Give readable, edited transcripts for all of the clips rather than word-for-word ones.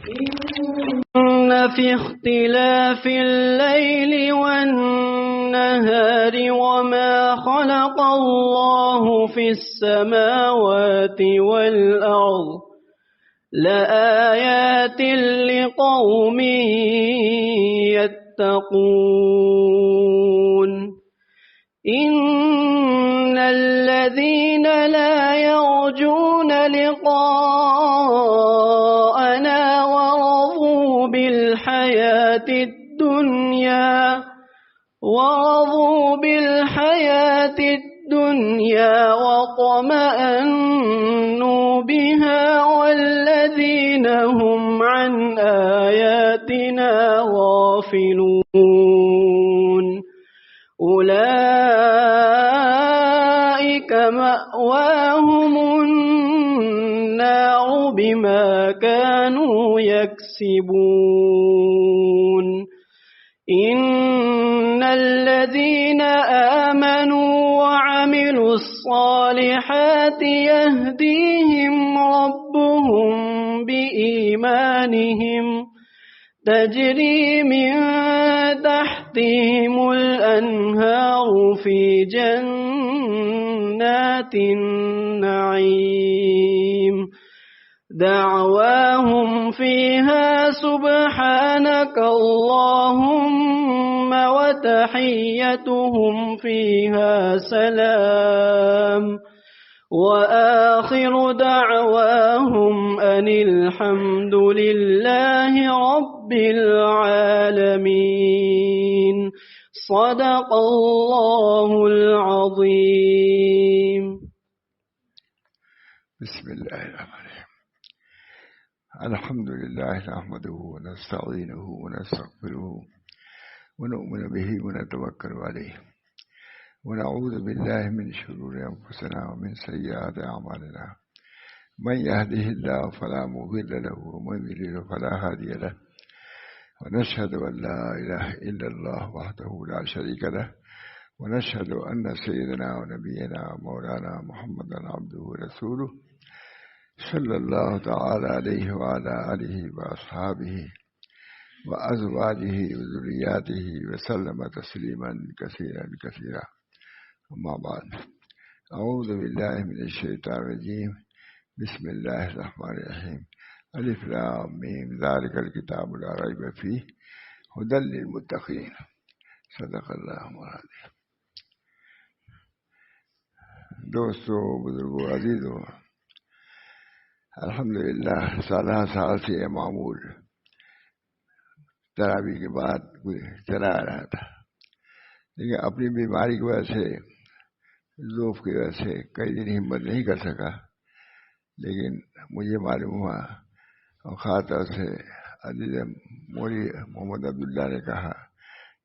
إن في اختلاف الليل والنهار وما خلق الله في السماوات والأرض لآيات لقوم يتقون إن الذين لا يرجون لقاءنا ورضوا بالحياة الدنيا واطمأنوا بها والذين هم عن آياتنا غافلون أولئك مأواهم النار بما كانوا يكسبون إن الذين آمنوا وعملوا الصالحات يهديهم ربهم بإيمانهم تجري من تحتهم الأنهار في جنات النعيم دعواهم فيها سبحانك اللهم وتحيتهم فيها سلام وآخر دعواهم أن الحمد لله رب العالمين صدق الله العظيم. بسم الله الرحمن الرحيم. الحمد لله نحمده ونستعينه ونستغفره ونؤمن به ونتوكل عليه ونعوذ بالله من شرور أنفسنا ومن سيئات أعمالنا من يهده الله فلا مضل له ومن يضلل فلا هادي له ونشهد أن لا إله إلا الله وحده لا شريك له ونشهد أن سيدنا ونبينا ومولانا محمدا عبده ورسوله صلى الله تعالى عليه وعلى آله وأصحابه وأزواجه وذرياته وسلم تسليما كثيرا كثيرا. أما بعد، أعوذ بالله من الشيطان الرجيم. بسم الله الرحمن الرحيم. ألف لام ميم ذلك الكتاب لا ريب فيه هدى للمتقين صدق اللہ العظیم. دوستو، بزرگو، عزیزو، الحمدللہ سالہ سال سے یہ معمول تراویح کے بعد چلا آ رہا تھا، لیکن اپنی بیماری کی وجہ سے، ضعف کی وجہ سے کئی دن ہمت نہیں کر سکا. لیکن مجھے معلوم ہوا اور خاص طور سے عزیز مولوی محمد عبداللہ نے کہا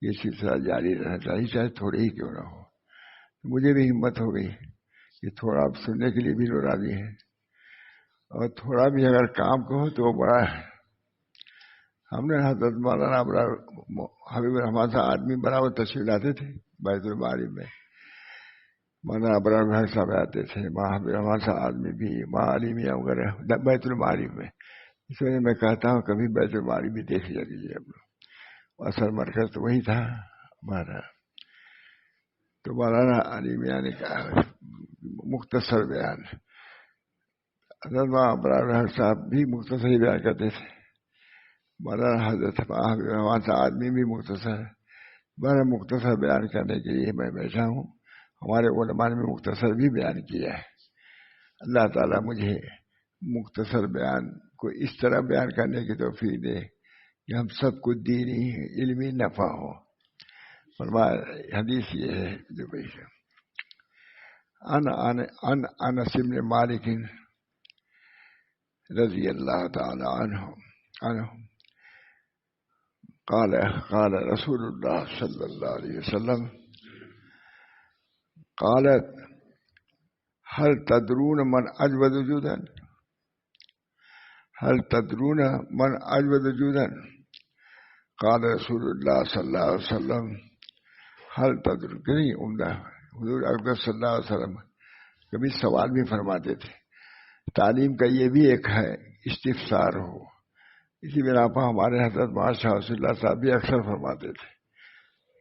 یہ سلسلہ جاری رہنا چاہیے، چاہے تھوڑے ہی کیوں نہ ہو. مجھے بھی ہمت ہو گئی کہ تھوڑا آپ سننے کے لیے بھی لوگ راضی ہیں، اور تھوڑا بھی اگر کام کو ہو تو وہ بڑا ہے. ہم نے حضرت مولانا حبیب الرحمان صاحب آدمی برابر تشریف لاتے تھے بیت المعاری میں. مولانا ابرار صاحب آتے تھے، ماں حبیب الرحمان صاحب آدمی بھی، ماں علی میاں وغیرہ بیت المعاری میں. اس وجہ میں کہتا ہوں کبھی بیت المعاری بھی دیکھ لیا کیجیے آپ لوگ. اصل مرکز تو وہی تھا ہمارا. تو مولانا علی میاں نے کہا مختصر بیان. حضرت ماں ابرار صاحب بھی مختصر ہی بیان کرتے تھے. مولانا حضرت رحمان صاحب آدمی بھی مختصر ہے. بڑا مختصر بیان کرنے کے لیے میں بیٹھا ہوں. ہمارے علماء نے بھی مختصر بھی بیان کیا ہے. اللہ تعالیٰ مجھے مختصر بیان کو اس طرح بیان کرنے کی توفیق دے کہ ہم سب کو دینی علمی نفع ہو. فرمایا حدیث یہ ہے جو بیشہ ان انس بن مالک رضی اللہ تعالی عنہ قال رسول اللہ صلی اللہ علیہ وسلم قالت هل تدرون من اجود جودا هل تدرون من اجود جودا قال رسول اللہ صلی اللہ علیہ وسلم هل تدرون. نہیں عمدہ حضور اکبر صلی اللہ علیہ وسلم کبھی سوال بھی فرماتے تھے. تعلیم کا یہ بھی ایک ہے استفسار ہو اسی بنا پر ہمارے حضرت بادشاہ رسول اللہ صاحب بھی اکثر فرماتے تھے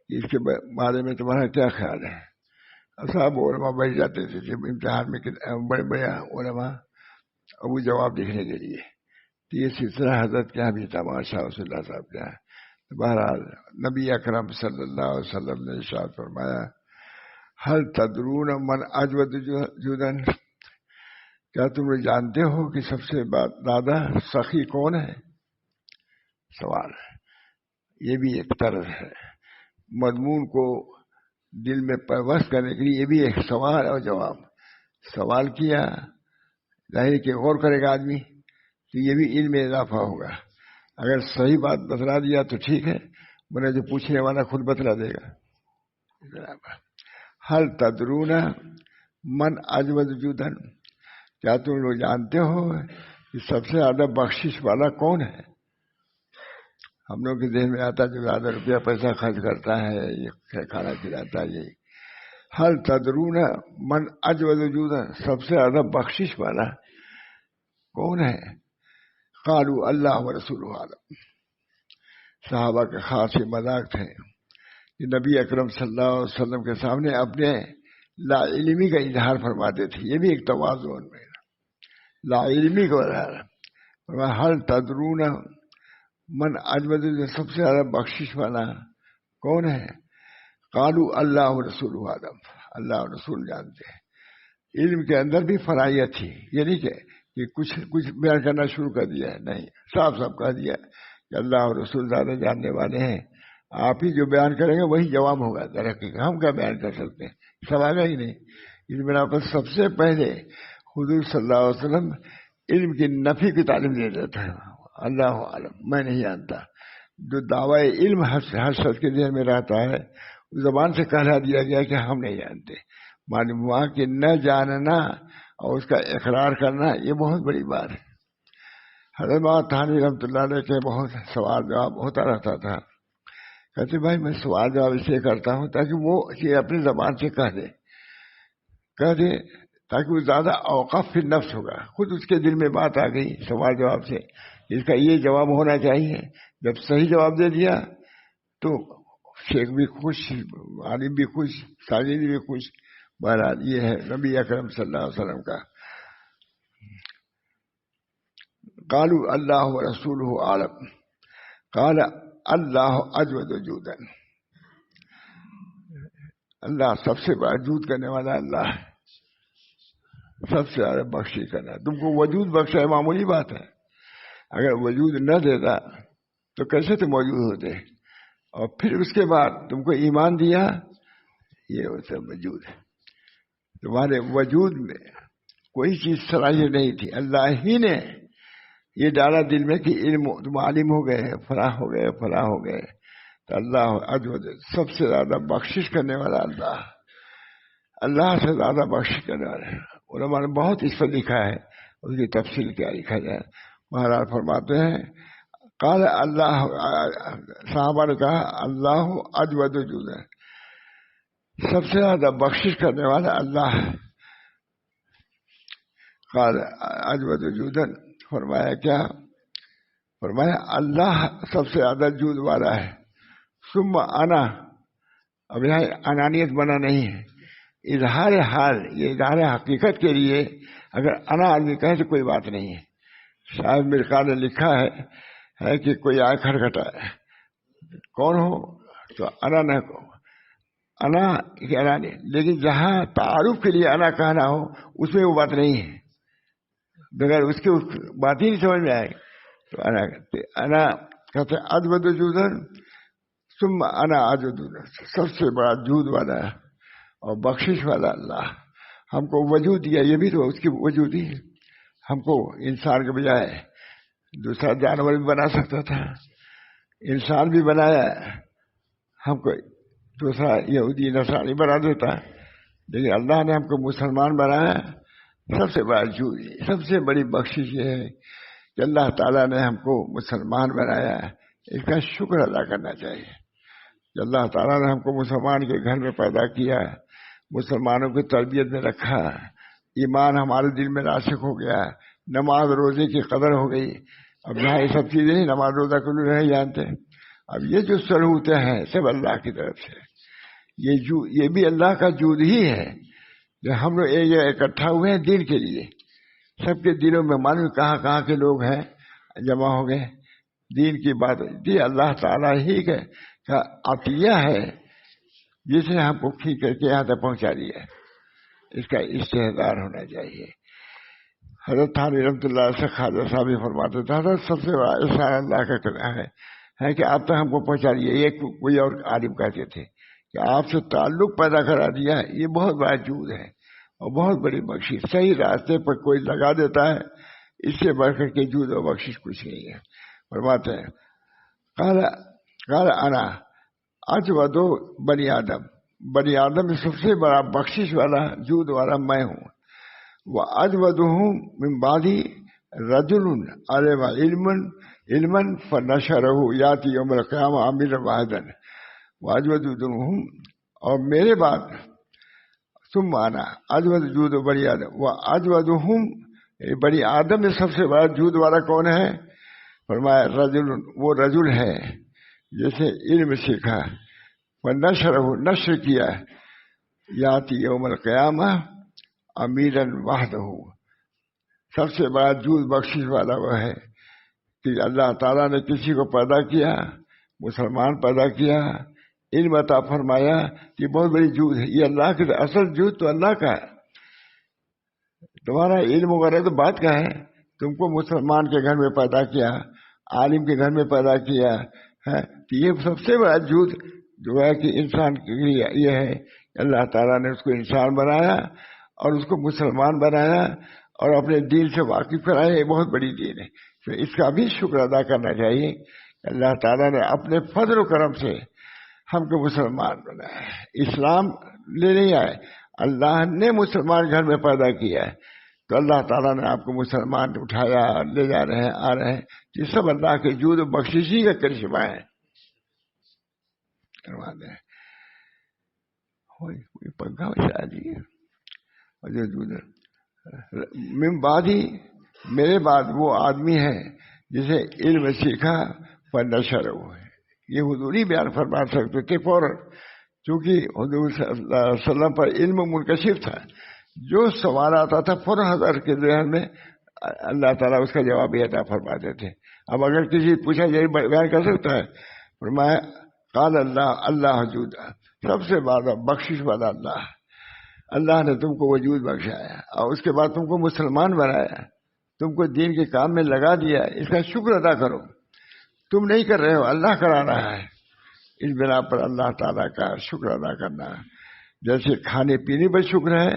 کہ اس کے بارے میں تمہارا کیا خیال ہے. صاحب علماء بیٹھ جاتے تھے جب امتحان میں بڑے بڑے علماء ابو جواب لکھنے کے لیے. تو یہ سلسلہ حضرت کے یہاں بھی تھا بادشاہ رسول اللہ صاحب کے یہاں. بہرحال نبی اکرم صلی اللہ علیہ وسلم نے ارشاد فرمایا ہل تدرون من اجود جودن، کیا تم لوگ جانتے ہو کہ سب سے زیادہ سخی کون ہے؟ سوال ہے. یہ بھی ایک طرز ہے مضمون کو دل میں پیوست کرنے کے لیے. یہ بھی ایک سوال اور جواب. سوال کیا ظاہر کہ غور کرے گا آدمی تو یہ بھی علم میں اضافہ ہوگا. اگر صحیح بات بتلا دیا تو ٹھیک ہے، ورنہ جو پوچھنے والا خود بتلا دے گا. ہل تدرون من اجود جودن، کیا تم لوگ جانتے ہو کہ سب سے زیادہ بخشش والا کون ہے؟ ہم لوگ کے ذہن میں آتا ہے جو زیادہ روپیہ پیسہ خرچ کرتا ہے، یہ کھانا کھلاتا ہے. یہی ہل تدرون من اجود جودن، سب سے زیادہ بخشش والا کون ہے؟ قالوا اللہ و رسول عالم. صحابہ کے خاص یہ مذاق تھے کہ نبی اکرم صلی اللہ علیہ وسلم کے سامنے اپنے لا علمی کا اظہار فرماتے تھے. یہ بھی ایک تواضع ان میں لا علمی کا اظہار. ہل تدرون من اجود، سب سے زیادہ بخشش والا کون ہے؟ قالوا اللہ و رسول عالم، اللہ و رسول جانتے ہیں. علم کے اندر بھی فراعیت تھی. یہ نہیں کہ کچھ بیان کرنا شروع کر دیا ہے، نہیں، صاف صاف کہہ دیا کہ اللہ اور رسول زیادہ جاننے والے ہیں. آپ ہی جو بیان کریں گے وہی جواب ہوگا. درحقیقت ہم کیا بیان کر سکتے ہیں، سوال ہی نہیں. اس بنا پر سب سے پہلے حضور صلی اللہ علیہ وسلم علم کی نفی کی تعلیم دے دیتا ہے. اللہ عالم، میں نہیں جانتا. جو دعوی علم ہر شخص کے ذہن میں رہتا ہے اس زبان سے کہلا دیا گیا کہ ہم نہیں جانتے. معلوم ہوا کہ نہ جاننا اور اس کا اقرار کرنا یہ بہت بڑی بات ہے. حضرت مولانا تھانوی رحمۃ اللہ علیہ کے بہت سوال جواب ہوتا رہتا تھا. کہتے بھائی میں سوال جواب اس لیے کرتا ہوں تاکہ وہ یہ اپنی زبان سے کہہ دے تاکہ وہ زیادہ اوقاف فی نفس ہوگا. خود اس کے دل میں بات آ گئی سوال جواب سے، اس کا یہ جواب ہونا چاہیے. جب صحیح جواب دے دیا تو شیخ بھی خوش، عالم بھی خوش، ساجد بھی خوش. بہرحال یہ ہے نبی اکرم صلی اللہ علیہ وسلم کا. قالوا اللہ و رسولہ عالم، قال اللہ اجود جودن. اللہ سب سے بڑا جود کرنے والا اللہ ہے، سب سے زیادہ بخشی کرنا. تم کو وجود بخشا ہے معمولی بات ہے. اگر وجود نہ دیتا تو کیسے تم موجود ہوتے؟ اور پھر اس کے بعد تم کو ایمان دیا، یہ ہوتا وجود ہے. تمہارے وجود میں کوئی چیز صلاحیت نہیں تھی، اللہ ہی نے یہ ڈالا دل میں کہ علم تم عالم ہو گئے، فلاح ہو گئے، فلاح ہو گئے. تو اللہ اجود، سب سے زیادہ بخشش کرنے والا اللہ، اللہ سے زیادہ بخشش کرنے والا. علماء نے بہت اس پر لکھا ہے، اس کی تفصیل کیا لکھا جائے. مہاراج فرماتے ہیں قال اللہ، صحابہ نے کہا اللہ اجود جودن، سب سے زیادہ بخشش کرنے والا اللہ ہے. قال اجود جودن، فرمایا کیا؟ فرمایا اللہ سب سے زیادہ جود والا ہے. ثم انا، اب یہاں انانیت بنا نہیں ہے، اظہار حال، یہ اظہار حقیقت کے لیے اگر انا آدمی کہے تو کوئی بات نہیں ہے. شاید مرقات نے لکھا ہے کہ کوئی آئے کھٹکھٹائے کون ہو تو انا نہ کو، انا نہیں. لیکن جہاں تعارف کے لیے انا کہنا ہو اس میں وہ بات نہیں ہے، بغیر اس کے بات ہی نہیں سمجھ میں آئے تو انا کہتے اجود جودن. ثم انا اجود، سب سے بڑا جود والا اور بخشش والا اللہ. ہم کو وجود دیا، یہ بھی تو اس کی وجود ہی. ہم کو انسان کے بجائے دوسرا جانور بھی بنا سکتا تھا، انسان بھی بنایا. ہم کو دوسرا یہودی نصرانی بنا دیتا، لیکن اللہ نے ہم کو مسلمان بنایا. سب سے بڑا جود، سب سے بڑی بخشش یہ ہے کہ اللہ تعالیٰ نے ہم کو مسلمان بنایا. اس کا شکر ادا کرنا چاہیے کہ اللہ تعالیٰ نے ہم کو مسلمان کے گھر میں پیدا کیا، مسلمانوں کی تربیت میں رکھا، ایمان ہمارے دل میں راسخ ہو گیا، نماز روزے کی قدر ہو گئی. اب یہاں یہ سب چیزیں نہیں، نماز روزہ کو نہیں جانتے. اب یہ جو سلوتے ہیں سب اللہ کی طرف سے. یہ بھی اللہ کا جود ہی ہے. جو ہم لوگ ایک جگہ اکٹھا ہوئے ہیں دین کے لیے، سب کے دلوں میں معلوم کہاں کہاں کے لوگ ہیں جمع ہو گئے. دین کی بات یہ اللہ تعالیٰ ہی کا عطیہ ہے جس نے ہم کو کھینچ کر کے یہاں تک پہنچا دیا. اس کا استحضار ہونا چاہیے. حضرت تھانوی رحمۃ اللہ سے خواجہ صاحب فرماتے تھے حضرت سب سے بڑا احسان اللہ کا کرنا ہے کہ آپ تک ہم کو پہنچا دیا. یہ کوئی اور عالم کہتے تھے کہ آپ سے تعلق پیدا کرا دیا. یہ بہت بڑا جود ہے اور بہت بڑی بخشش. صحیح راستے پر کوئی لگا دیتا ہے، اس سے بڑھ کر کے جود و بخشش کچھ نہیں ہے. فرماتے ہیں قال انا اجود بنی آدم، بنی آدم میں سب سے بڑا بخشش والا جود والا میں ہوں. وَأَجْوَدُهُمْ مِنْ بَعْدِي رَجُلٌ عَلِمَ عِلْمًا فَنَشَرَهُ يَأْتِي يَوْمَ الْقِيَامَةِ عَامِلًا وَاحِدًا. وَأَجْوَدُهُمْ، اور میرے بعد ثم انا اجود جود بنی آدم. وَأَجْوَدُهُمْ، بنی آدم میں سب سے بڑا جود والا کون ہے؟ فرمایا رجل، وہ رجل ہے جیسے علم سیکھا فنشرہ، نشر کیا، یاتی یوم القیامہ امیراً وحدہ. سب سے بڑا جود بخشش والا وہ ہے کہ اللہ تعالیٰ نے کسی کو پیدا کیا، مسلمان پیدا کیا، علم عطا فرمایا. یہ بہت بڑی جود ہے. یہ اللہ کے اصل جود تو اللہ کا ہے. تمہارا علم وغیرہ تو بات کا ہے. تم کو مسلمان کے گھر میں پیدا کیا، عالم کے گھر میں پیدا کیا ہے. تو یہ سب سے بڑا جود جو ہے کہ انسان کے لیے یہ ہے کہ اللہ تعالیٰ نے اس کو انسان بنایا اور اس کو مسلمان بنایا اور اپنے دین سے واقف کرایا. یہ بہت بڑی دین ہے. تو اس کا بھی شکر ادا کرنا چاہیے کہ اللہ تعالیٰ نے اپنے فضل و کرم سے ہم کو مسلمان بنایا. اسلام لے نہیں آئے، اللہ نے مسلمان گھر میں پیدا کیا ہے. تو اللہ تعالیٰ نے آپ کو مسلمان اٹھایا، لے جا رہے ہیں، آ رہے ہیں. یہ سب اللہ کے جود و بخششی کا کرشمہ ہے. کروا دیں پنکھا بچا دیے. من بعدی، میرے بعد وہ آدمی ہے جسے علم سیکھا فنشر ہو. یہ حضور ہی بیان فرما سکتے تھے فوراً، چونکہ حضور صلی اللہ علیہ وسلم پر علم منکشف تھا. جو سوال آتا تھا فوراً حضرت کے ذہن میں اللہ تعالیٰ اس کا جواب ہی عطا فرماتے تھے. اب اگر کسی پوچھا جائے بیان کر سکتا ہے؟ فرمایا قال اللہ، اللہ وجود، سب سے بڑا بخشش والا اللہ. اللہ نے تم کو وجود بخشایا اور اس کے بعد تم کو مسلمان بنایا، تم کو دین کے کام میں لگا دیا. اس کا شکر ادا کرو. تم نہیں کر رہے ہو، اللہ کرا رہا ہے. اس بنا پر اللہ تعالیٰ کا شکر ادا کرنا. جیسے کھانے پینے پر شکر ہے،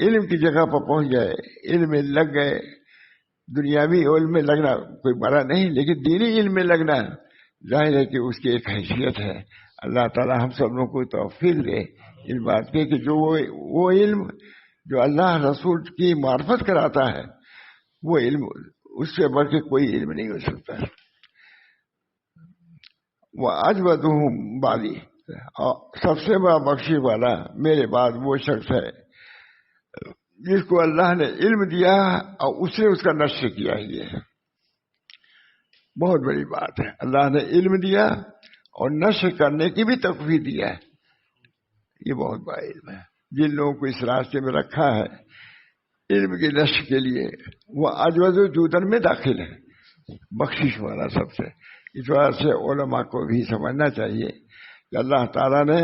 علم کی جگہ پر پہنچ گئے، علم میں لگ گئے. دنیاوی علم میں لگنا کوئی بڑا نہیں، لیکن دینی علم میں لگنا ظاہر ہے کہ اس کی ایک حیثیت ہے. اللہ تعالیٰ ہم سب لوگوں کو توفیق دے اس بات پہ کہ جو وہ علم جو اللہ رسول کی معرفت کراتا ہے، وہ علم اس سے بڑھ کے کوئی علم نہیں ہو سکتا. وہ اجودہم بعدی، اور سب سے بڑا بخشش والا میرے بعد وہ شخص ہے جس کو اللہ نے علم دیا اور اس نے اس کا نشر کیا. یہ بہت بڑی بات ہے. اللہ نے علم دیا اور نشر کرنے کی بھی توفیق دیا ہے. یہ بہت بڑا علم ہے. جن لوگوں کو اس راستے میں رکھا ہے علم کی نشر کے لیے، وہ اجود جودن میں داخل ہے، بخشش والا سب سے. اس وجہ سے علماء کو بھی سمجھنا چاہیے کہ اللہ تعالیٰ نے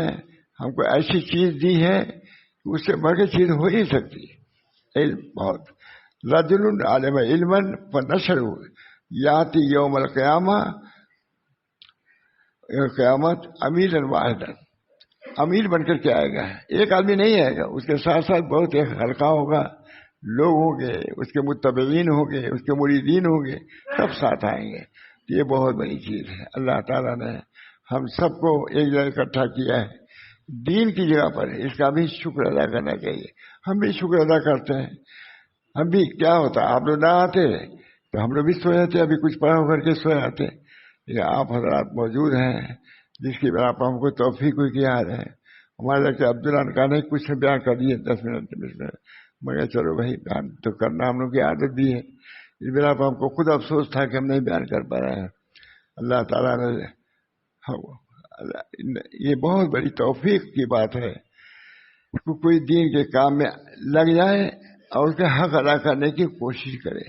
ہم کو ایسی چیز دی ہے کہ اس سے بڑھ کے چیز ہو ہی سکتی. علم بہت. رجل عالم علما فنشرہ یاتی یوم القیامہ، قیامت امیر واحد، امیر بن کر کے آئے گا. ایک آدمی نہیں آئے گا، اس کے ساتھ ساتھ بہت ایک حلقہ ہوگا، لوگ ہوں گے، اس کے متبعین ہوں گے، اس کے مریدین ہوں گے، سب ساتھ آئیں گے. یہ بہت بڑی چیز ہے. اللہ تعالیٰ نے ہم سب کو ایک جگہ اکٹھا کیا ہے دین کی جگہ پر. اس کا بھی شکر ادا کرنا چاہیے. ہم بھی شکر ادا کرتے ہیں. ہم بھی کیا ہوتا، آپ لوگ نہ آتے تو ہم لوگ بھی سو جاتے، ابھی کچھ پڑھا کر کے سو جاتے. لیکن آپ حضرات موجود ہیں جس کی بنا پر ہم کو توفیق ہوئی کہ آ رہے ہیں. ہمارے لگتا ہے عبداللہ نے کچھ بیان کر دیے 10 منٹ 20 منٹ، مگر چلو بھائی بیان تو کرنا ہم لوگ کی عادت بھی ہے. اس بنا پر ہم کو خود افسوس تھا کہ ہم نہیں بیان کر پا رہے ہیں. اللہ تعالیٰ نے یہ بہت بڑی توفیق کی بات ہے کہ کوئی دین کے کام میں لگ جائے اور اس کے حق ادا کرنے کی کوشش کرے.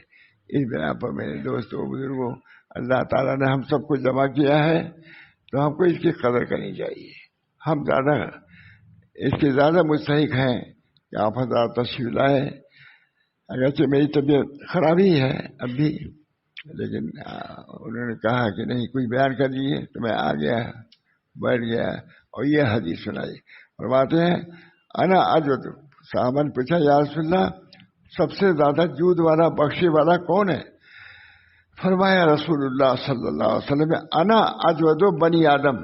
اس بنا پر میرے دوستوں بزرگوں اللہ تعالیٰ نے ہم سب کو جمع کیا ہے تو ہم کو اس کی قدر کرنی چاہیے. ہم زیادہ اس کے زیادہ مستحق ہیں کہ آپ حضرات تشریف لائے. اگرچہ میری طبیعت خراب ہی ہے اب بھی، لیکن انہوں نے کہا کہ نہیں کچھ بیان کر دیجیے تو میں آ گیا بیٹھ گیا اور یہ حدیث سنائی. فرماتے ہیں انا اجود. صحابہ نے پوچھا یا رسول اللہ سب سے زیادہ جود والا بخشے والا کون ہے؟ فرمایا رسول اللہ صلی اللہ علیہ وسلم انا اجود بنی آدم.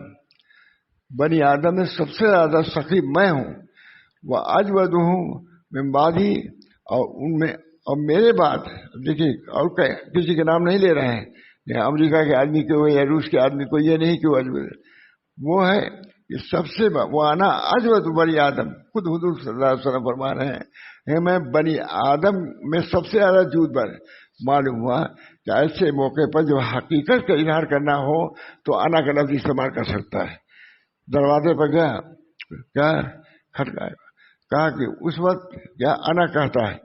بنی آدم میں سب سے زیادہ سخی میں ہوں. وہ اجود ہوں من بعدی، اور ان میں اور میرے بعد دیکھیے اور کسی کے نام نہیں لے رہے ہیں، امریکہ کے آدمی کو یا روس کے آدمی کو یہ نہیں کہ وہ ہے کہ سب سے وہ آنا اجود بنی آدم. خود حضور صلی اللہ علیہ وسلم فرما رہے ہیں میں بنی آدم میں سب سے زیادہ جود پر. معلوم ہوا کہ ایسے موقع پر جو حقیقت کا اظہار کرنا ہو تو انا کا لفظ استعمال کر سکتا ہے. دروازے پر گیا کیا کھٹکایا، کہا کہ اس وقت کیا انا کہتا ہے.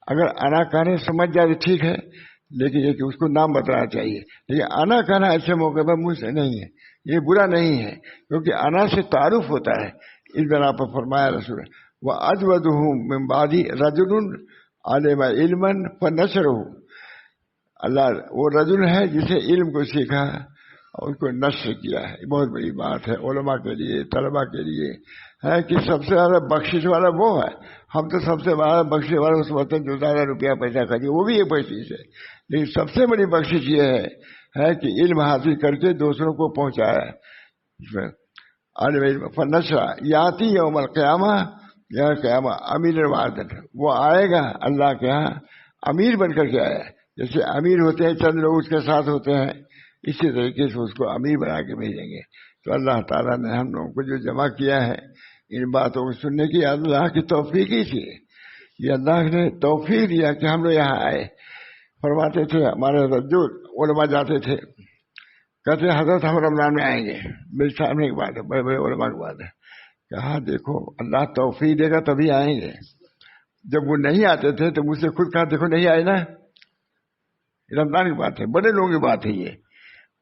اگر انا کہنے سمجھ جائے تو ٹھیک ہے، لیکن یہ کہ اس کو نام بتانا چاہیے. لیکن انا کہنا ایسے موقع پر منہ سے نہیں ہے، یہ برا نہیں ہے کیونکہ انا سے تعارف ہوتا ہے. اس بنا پر فرمایا رسول وہ اجودہم من بعدی رجل علم علما فنشرہ. اللہ وہ رجل ہے جسے علم کو سیکھا اور اس کو نشر کیا ہے. بہت بڑی بات ہے علماء کے لیے، طلباء کے لیے ہے کہ سب سے زیادہ بخشش والا وہ ہے. ہم تو سب سے زیادہ بخشش والا اس وقت جو زیادہ روپیہ پیسہ خرچے وہ بھی ایک بخشش ہے، لیکن سب سے بڑی بخشش یہ ہے کہ علم حاصل کر کے دوسروں کو پہنچایا. فنشرہ یاتی یوم القیامہ، یا قیامہ امیر وعدن، وہ آئے گا اللہ کے ہاں امیر بن کر کے آیا. جیسے امیر ہوتے ہیں چند لوگ اس کے ساتھ ہوتے ہیں، اسی طریقے سے اس کو امیر بنا کے بھیجیں گے. تو اللہ تعالیٰ نے ہم لوگوں کو جو جمع کیا ہے ان باتوں کو سننے کی اللہ کی توفیق ہی تھی. یہ اللہ نے توفیق دیا کہ ہم لوگ یہاں آئے. فرماتے تھے ہمارے جو علماء جاتے تھے کہتے حضرت ہم رمضان میں آئیں گے. میرے سامنے کی بات ہے، بڑے بڑے علماء کی بات ہے. کہا دیکھو اللہ توفیق دے گا تبھی آئیں گے. جب وہ نہیں آتے تھے تو مجھ سے خود کہا دیکھو نہیں آئے نا، رمضان کی بات ہے، بڑے لوگوں کی بات ہے. یہ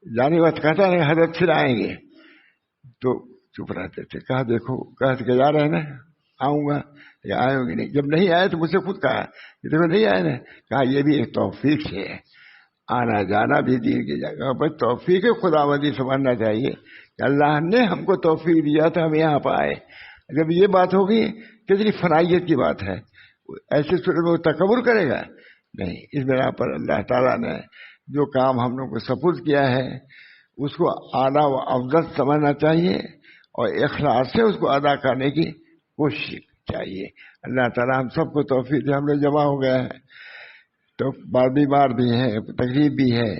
جانے وقت کہتا نہیں حضرت پھر آئیں گے تو چپ رہتے تھے. کہا دیکھو کہتے کہ جا رہے ہیں نا آؤں گا یا آئے گے نہیں. جب نہیں آئے تو مجھ سے خود کہا کہ دیکھو نہیں آئے نا. کہا یہ بھی ایک توفیق سے ہے، آنا جانا بھی دین کی جگہ پر توفیق خداوندی سمجھنا چاہیے کہ اللہ نے ہم کو توفیق دیا تو ہم یہاں پہ آئے. جب یہ بات ہوگی کتنی فنائیت کی بات ہے، ایسے صورت میں وہ تکبر کرے گا نہیں. اس بنا پر اللہ تعالیٰ نے جو کام ہم لوگ کو سپرد کیا ہے اس کو اعلیٰ و افضل سمجھنا چاہیے اور اخلاص سے اس کو ادا کرنے کی کوشش چاہیے. اللہ تعالیٰ ہم سب کو توفیق دے. ہم لوگ جمع ہو گئے ہیں تو بیمار بھی ہیں، تکلیف بھی ہے،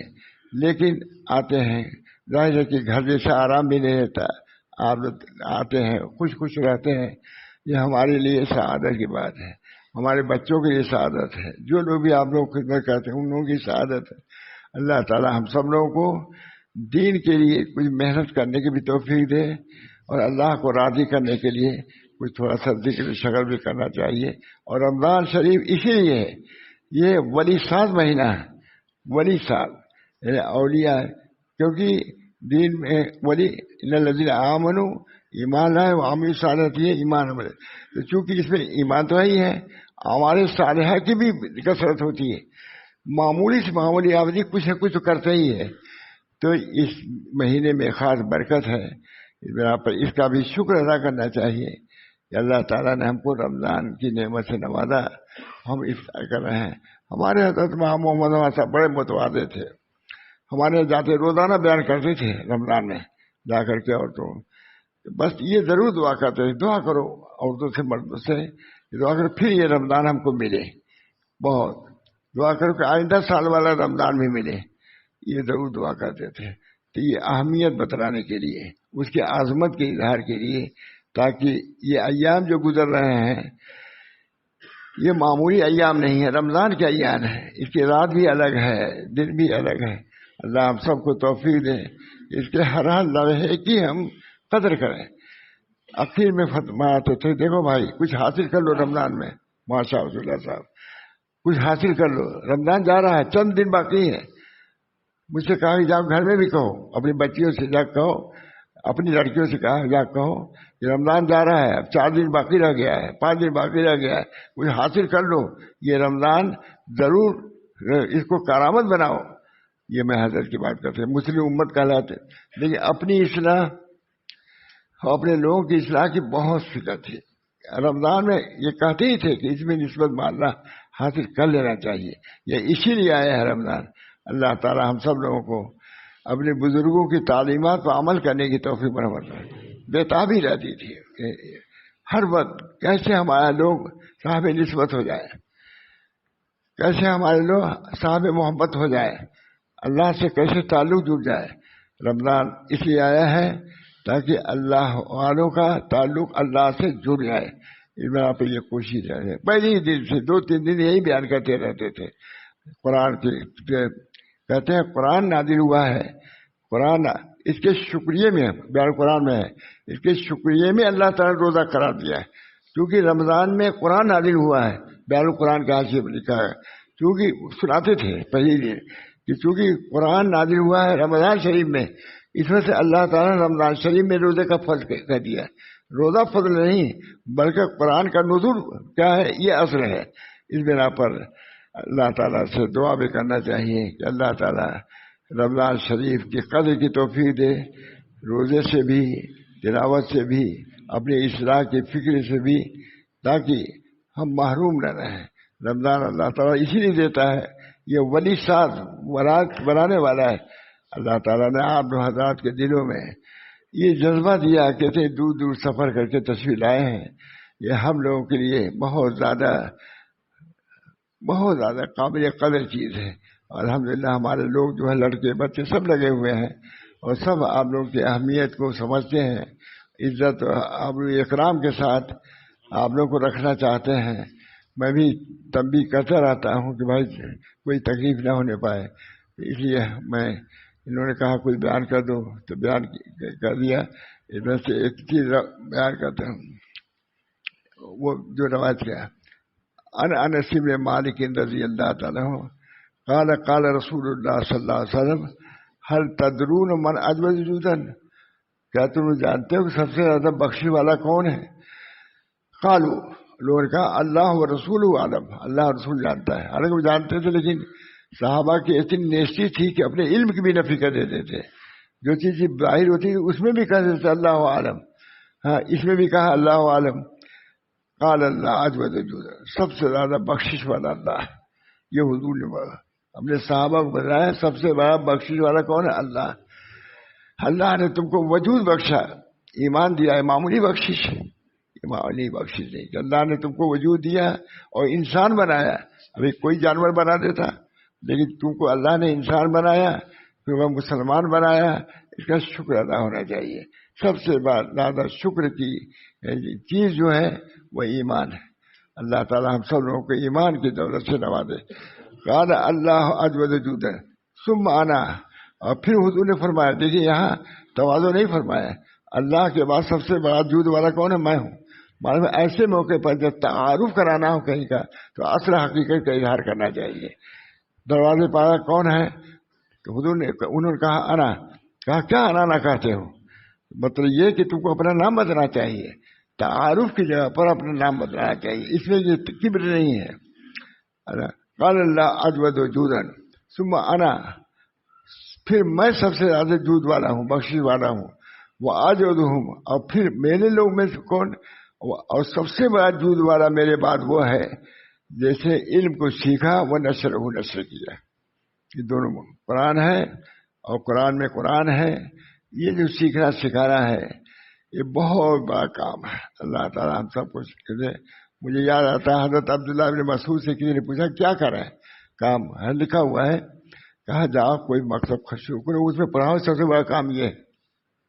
لیکن آتے ہیں. ظاہر ہے کہ گھر جیسا آرام بھی نہیں رہتا. آپ آتے ہیں خوش رہتے ہیں، یہ ہمارے لیے سعادت کی بات ہے، ہمارے بچوں کے لیے سعادت ہے. جو لوگ بھی آپ لوگ خدمت کرتے ہیں ان لوگوں کی سعادت ہے. اللہ تعالیٰ ہم سب لوگوں کو دین کے لیے کچھ محنت کرنے کی بھی توفیق دے اور اللہ کو راضی کرنے کے لیے کچھ تھوڑا سا ذکر شغل بھی کرنا چاہیے. اور رمضان شریف اسی لیے ہے، یہ ولی ساز مہینہ ہے، ولی ساز یعنی اولیاء، کیونکہ دین میں ولی ان الذین آمنوا ایمان ہے، عامل صالحات یہ ایمان عمل. تو چونکہ اس میں ایمان تو ہی ہے، ہمارے صالحہ کی بھی کثرت ہوتی ہے. معمولی سے معمولی آدمی کچھ نہ کچھ تو کرتے ہی ہے. تو اس مہینے میں خاص برکت ہے، اس بنا پر اس کا بھی شکر ادا کرنا چاہیے کہ اللہ تعالیٰ نے ہم کو رمضان کی نعمت سے نوازا، ہم افطار کر رہے ہیں. ہمارے حضرت محمد صاحب بڑے متواضع تھے، ہمارے جاتے روزانہ بیان کرتے تھے رمضان میں جا کر کے عورتوں بس یہ ضرور دعا کرتے تھے، دعا کرو عورتوں سے مردوں سے دعا کرو پھر یہ رمضان ہم کو ملے، بہت دعا کرو کہ آئندہ سال والا رمضان بھی ملے. یہ ضرور دعا کرتے تھے. تو یہ اہمیت بتلانے کے لیے، اس کی عظمت کے اظہار کے لیے، تاکہ یہ ایام جو گزر رہے ہیں یہ معمولی ایام نہیں ہے، رمضان کے ایام ہے، اس کی رات بھی الگ ہے، دن بھی الگ ہے. اللہ ہم سب کو توفیق دے اس کے ہر لمحے کی ہم قدر کریں. آخر میں فرماتے تھے دیکھو بھائی کچھ حاصل کر لو رمضان میں. ماشاء اللہ صاحب کچھ حاصل کر لو، رمضان جا رہا ہے، چند دن باقی ہے. مجھ سے کہا کہ جاؤ گھر میں بھی کہو، اپنی بچیوں سے جا کہو، اپنی لڑکیوں سے کہا جا کہو کہ رمضان جا رہا ہے، اب 4 دن باقی رہ گیا ہے، 5 دن باقی رہ گیا ہے، کچھ حاصل کر لو. یہ رمضان ضرور اس کو کرامت بناؤ. یہ میں حضرت کی بات کرتے ہیں، مسلم امت کہلاتے. لیکن اپنی اصلاح اور اپنے لوگوں کی اصلاح کی بہت فکر تھی. رمضان میں یہ کہتے ہی تھے کہ اس میں نسبت معلّہ حاصل کر لینا چاہیے. یہ اسی لیے آیا ہے رمضان. اللہ تعالی ہم سب لوگوں کو اپنے بزرگوں کی تعلیمات کو عمل کرنے کی توفیق برابر کرے. بےتابی رہتی تھی کہ ہر وقت کیسے ہمارے لوگ صاحب نسبت ہو جائے، کیسے ہمارے لوگ صاحب محبت ہو جائے، اللہ سے کیسے تعلق جڑ جائے. رمضان اس لیے آیا ہے تاکہ اللہ والوں کا تعلق اللہ سے جڑ جائے. اس میں آپ یہ کوشش ہے. پہلے ہی دن سے 2-3 دن یہی بیان کرتے رہتے تھے. قرآن کے کہتے ہیں قرآن نازل ہوا ہے، قرآن اس کے شکریہ میں بیان قرآن میں ہے، اس کے شکریہ میں اللہ تعالیٰ نے روزہ قرار دیا ہے. کیونکہ رمضان میں قرآن نازل ہوا ہے، بیان قرآن کا حاشیے میں لکھا ہے. کیونکہ سناتے تھے پہلے دن کہ چونکہ قرآن نازل ہوا ہے رمضان شریف میں، اس میں سے اللہ تعالیٰ نے رمضان شریف میں روزے کا فضل کہہ دیا. روزہ فضل نہیں بلکہ قرآن کا نزول کیا ہے یہ اصل ہے. اس بنا پر اللہ تعالیٰ سے دعا بھی کرنا چاہیے کہ اللہ تعالیٰ رمضان شریف کی قدر کی توفیق دے، روزے سے بھی، تلاوت سے بھی، اپنی اصلاح کی فکر سے بھی، تاکہ ہم محروم نہ رہیں. رمضان اللہ تعالیٰ اسی لیے دیتا ہے، یہ ولی ساز بنانے والا ہے. اللہ تعالیٰ نے آپ حضرات کے دلوں میں یہ جذبہ دیا، کہتے ہیں دور دور سفر کر کے تشریف لائے ہیں. یہ ہم لوگوں کے لیے بہت زیادہ قابل قدر چیز ہے. الحمدللہ ہمارے لوگ جو ہے لڑکے بچے سب لگے ہوئے ہیں اور سب آپ لوگوں کی اہمیت کو سمجھتے ہیں، عزت آپ لوگ اکرام کے ساتھ آپ لوگ کو رکھنا چاہتے ہیں. میں بھی تنبیہ کرتا رہتا ہوں کہ بھائی کوئی تکلیف نہ ہونے پائے، اس لیے میں انہوں نے کہا کوئی بیان کر دو تو بیان کر دیا. اس میں سے ایک چیز بیان کرتا ہوں، وہ جو روایت کیا انس بن مالک رضی اللہ تعالیٰ عنہ قال رسول اللہ صلی اللہ علیہ وسلم هل تدرون من اجود جودا، کیا تم جانتے ہو کہ سب سے زیادہ بخشی والا کون ہے؟ قالوا، لوگوں نے کہا اللہ و رسول عالم، اللہ رسول جانتا ہے. حالانکہ وہ جانتے تھے لیکن صحابہ کی اتنی نیستی تھی کہ اپنے علم کی بھی نفی کر دیتے تھے. جو چیز ظاہر ہوتی تھی اس میں بھی کہہ دیتے اللہ عالم، ہاں اس میں بھی کہا اللہ عالم. قال اللہ اجود جودا، سب سے زیادہ بخشش والا اللہ ہے. یہ حضور نے اپنے صحابہ کو بتایا سب سے بڑا بخشش والا کون ہے؟ اللہ. اللہ نے تم کو وجود بخشا، ایمان دیا ہے، معمولی بخشش ہے، معمولی بخشش نہیں کہ اللہ نے تم کو وجود دیا اور انسان بنایا. ابھی کوئی جانور بنا دیتا، لیکن تم کو اللہ نے انسان بنایا، پھر وہ مسلمان بنایا. اس کا شکر ادا ہونا چاہیے. سب سے زیادہ شکر کی چیز جو ہے وہ ایمان ہے. اللہ تعالی ہم سب لوگوں کو ایمان کی دولت سے نوازے. قال اللہ اجود جودا ثم انا، اور پھر حضور نے فرمایا، دیکھیے یہاں تواضع نہیں فرمایا، اللہ کے بعد سب سے بڑا جود والا کون ہے؟ میں ہوں. معلوم ہے ایسے موقع پر جب تعارف کرانا ہو کہیں کا تو اصل حقیقت کا اظہار کرنا چاہیے. دروازے پارا کون ہے؟ تو حضور نے انہوں نے کہا انا. کہا کیا انا نہ کہتے ہو؟ مطلب یہ کہ تم کو اپنا نام بتانا چاہیے، تعارف کی جگہ پر اپنا نام بتانا چاہیے، اس میں یہ کبر نہیں ہے. قال اللہ اجود جودا ثم انا، پھر میں سب سے زیادہ جود والا ہوں، بخشش والا ہوں. وہ اجودہم، اور پھر میرے لوگ میں سے کون، اور سب سے بڑا جود والا میرے بعد وہ ہے جیسے علم کو سیکھا وہ نشر کیا. یہ دونوں قرآن ہے اور قرآن میں قرآن ہے. یہ جو سیکھنا سکھانا ہے یہ بہت بڑا کام ہے. اللہ تعالیٰ ہم سب کچھ کرے. مجھے یاد آتا ہے حضرت عبداللہ بن مسعود سے کسی نے پوچھا کیا کریں کام ہے؟ لکھا ہوا ہے، کہا جاؤ کوئی مکتب شروع کرو، اس میں پڑھاؤ، سب سے بڑا کام یہ ہے.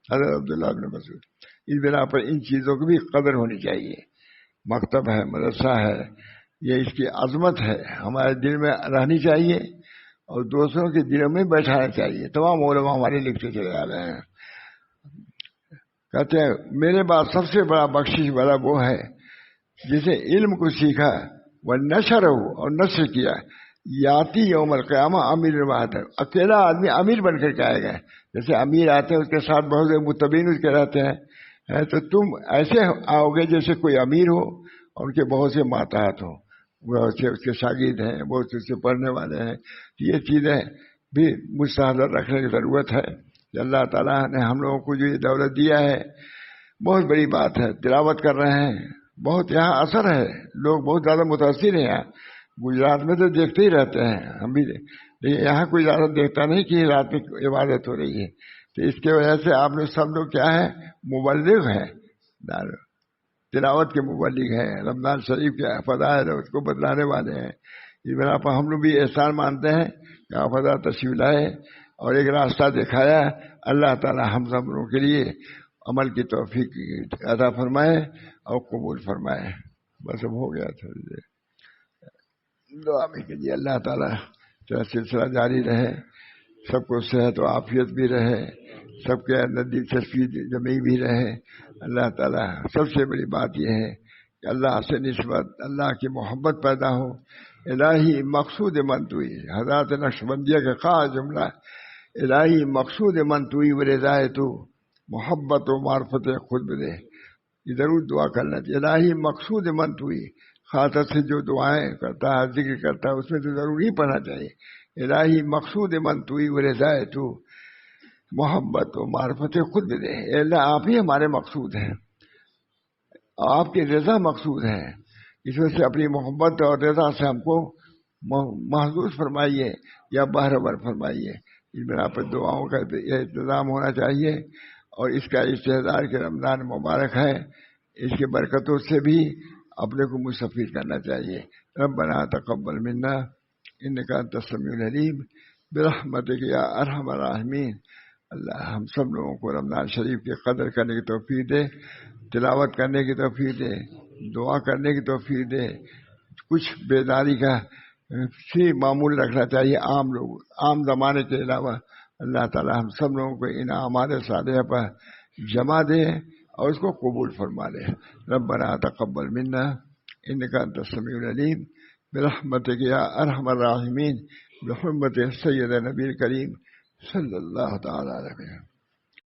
حضرت عبداللہ بن مسعود. اس بنا پر ان چیزوں کی بھی قدر ہونی چاہیے. مکتب ہے، مدرسہ ہے، یہ اس کی عظمت ہے، ہمارے دل میں رہنی چاہیے اور دوسروں کے دلوں میں بیٹھانا چاہیے. تمام علماء ہمارے لکھتے چلے آ رہے ہیں. کہتے ہیں میرے بعد سب سے بڑا بخشش والا وہ ہے جسے علم کو سیکھا وہ نشر ہو اور نشر کیا. یاتی یوم القیامہ امیر المہد، اکیلا آدمی امیر بن کر کے آئے گا. جیسے امیر آتے ہیں اس کے ساتھ بہت سے متبین اس کے رہتے ہیں، تو تم ایسے آؤ گے جیسے کوئی امیر ہو اور ان کے بہت سے ماتحت ہوں، بہت سے اس کے شاگرد ہیں، بہت سے اس سے پڑھنے والے ہیں. یہ چیزیں بھی مستحضر رکھنے کی ضرورت ہے کہ اللہ تعالیٰ نے ہم لوگوں کو جو یہ دولت دیا ہے بہت بڑی بات ہے. تلاوت کر رہے ہیں، بہت یہاں اثر ہے، لوگ بہت زیادہ متاثر ہیں. یہاں گجرات میں تو دیکھتے ہی رہتے ہیں ہم بھی، لیکن یہاں کوئی زیادہ دیکھتا نہیں کہ رات میں عبادت ہو رہی ہے. تو اس کی وجہ سے آپ لوگ سب لوگ کیا ہے، مبلغ ہیں، تلاوت کے مبلغ ہیں، رمضان شریف کے فضائل اس کو بتلانے والے ہیں. اس بنا پر ہم لوگ بھی احسان مانتے ہیں کہ آپ حضرات تشریف لائے اور ایک راستہ دکھایا. اللہ تعالی ہم سب لوگوں کے لیے عمل کی توفیق عطا فرمائے اور قبول فرمائے. بس اب ہو گیا تھوڑی دیر دعا میں کیجیے اللہ تعالیٰ تیرا سلسلہ جاری رہے، سب کو صحت و عافیت بھی رہے، سب کے اندر دلچسپی جمی بھی رہے. اللہ تعالیٰ سب سے بڑی بات یہ ہے کہ اللہ سے نسبت، اللہ کی محبت پیدا ہو. الہی مقصود منتوئی، حضرات نقشبندیہ کا خاص جملہ، الہی مقصود منتوئی و رضائے تو محبت و معرفت خود بدے. یہ ضرور دعا کرنا چاہیے. الہی مقصود منتوئی، خاطر سے جو دعائیں کرتا ہے، ذکر کرتا ہے، اس میں تو ضرور ہی پڑھنا چاہیے. الہی مقصود منتوئی و رضائے تو محبت و معرفت خود بدے. اللہ آپ ہی ہمارے مقصود ہیں، آپ کی رضا مقصود ہے. اس میں سے اپنی محبت اور رضا سے ہم کو محظوظ فرمائیے یا بہرور فرمائیے. اس بنا پر دعاؤں کا یہ انتظام ہونا چاہیے. اور اس کا استحضار کے رمضان مبارک ہے، اس کی برکتوں سے بھی اپنے کو مستفید کرنا چاہیے. ربنا تقبل منا انک انت السمیع العلیم برحمتک یا ارحم الراحمین. اللہ ہم سب لوگوں کو رمضان شریف کی قدر کرنے کی توفیق دے، تلاوت کرنے کی توفیق دے، دعا کرنے کی توفیق دے. کچھ بیداری کا سی معمول رکھنا چاہیے عام زمانے کے علاوہ. اللہ تعالی ہم سب لوگوں کو ان اعمال صالحہ پر جمع دے اور اس کو قبول فرما لے. ربنا تقبل منا انک انت السمیع العلیم برحمتک یا ارحم الراحمین بحرمت سید نبی کریم صلی اللہ تعالی علیہ وسلم.